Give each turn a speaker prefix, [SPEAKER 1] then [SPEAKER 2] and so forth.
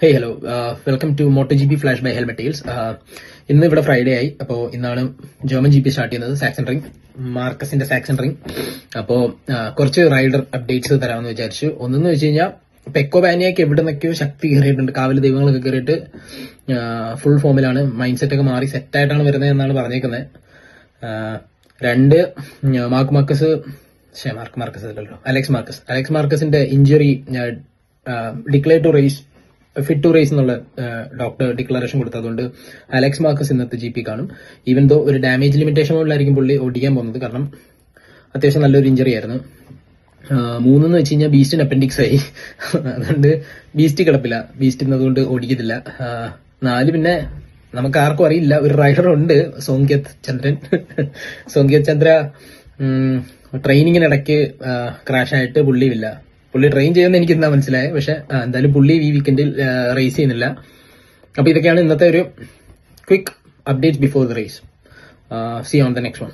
[SPEAKER 1] Hey hello, welcome to MotoGP flash by helmet teals. ഇന്ന് ഇവിടെ Friday ആയി. അപ്പോൾ ഇന്നാണ് ജർമ്മൻ GP സ്റ്റാർട്ട് ചെയ്യുന്നത്. സാക്സൺ റിംഗ്, മാർക്കസിന്റെ സാക്സൺ റിംഗ്. അപ്പോൾ കുറച്ച് റൈഡർ അപ്ഡേറ്റ്സ് തരാമെന്ന് വിചാരിച്ചു. ഒന്നെന്ന് വെച്ച് കഴിഞ്ഞാൽ പെക്കോ ബാനിയക്ക് എവിടെ നിന്നൊക്കെയോ ശക്തി കയറിയിട്ടുണ്ട്. കാവല് ദൈവങ്ങളൊക്കെ കയറിയിട്ട് ഫുൾ ഫോമിലാണ്. മൈൻഡ് സെറ്റ് ഒക്കെ മാറി സെറ്റായിട്ടാണ് വരുന്നത് എന്നാണ് പറഞ്ഞേക്കുന്നത്. രണ്ട്, അലക്സ് മാർക്കസിന്റെ injury declare to race, fit to race എന്നുള്ള ഡോക്ടർ ഡിക്ലറേഷൻ കൊടുത്തതുകൊണ്ട് അലക്സ് മാർക്കസ് ഇന്നത്തെ GP കാണും. ഈവൻ ദോ ഒരു ഡാമേജ് ലിമിറ്റേഷൻ മുകളിലായിരിക്കും പുള്ളി ഓടിക്കാൻ പോകുന്നത്, കാരണം അത്യാവശ്യം നല്ലൊരു ഇഞ്ചറി ആയിരുന്നു. മൂന്നെന്ന് വെച്ച് കഴിഞ്ഞാൽ ബീസ്റ്റിന് അപ്പൻഡിക്സ് ആയി, അതുകൊണ്ട് ബീസ്റ്റ് കിടപ്പില്ല, ബീസ്റ്റ് ഇന്നതുകൊണ്ട് ഓടിക്കത്തില്ല. നാല്, പിന്നെ നമുക്ക് ആർക്കും അറിയില്ല, ഒരു റൈഡർ ഉണ്ട്, സോങ്ക്യത് ചന്ദ്ര ട്രെയിനിങ്ങിനിടയ്ക്ക് ക്രാഷ് ആയിട്ട് പുള്ളിയില്ല. പുള്ളി ട്രെയിൻ ചെയ്യുമെന്ന് എനിക്ക് എന്താ മനസ്സിലായത്, പക്ഷെ എന്തായാലും പുള്ളി ഈ വീക്കെൻഡിൽ റേസ് ചെയ്യുന്നില്ല. അപ്പൊ ഇതൊക്കെയാണ് ഇന്നത്തെ ഒരു quick update before the race. See on the next one.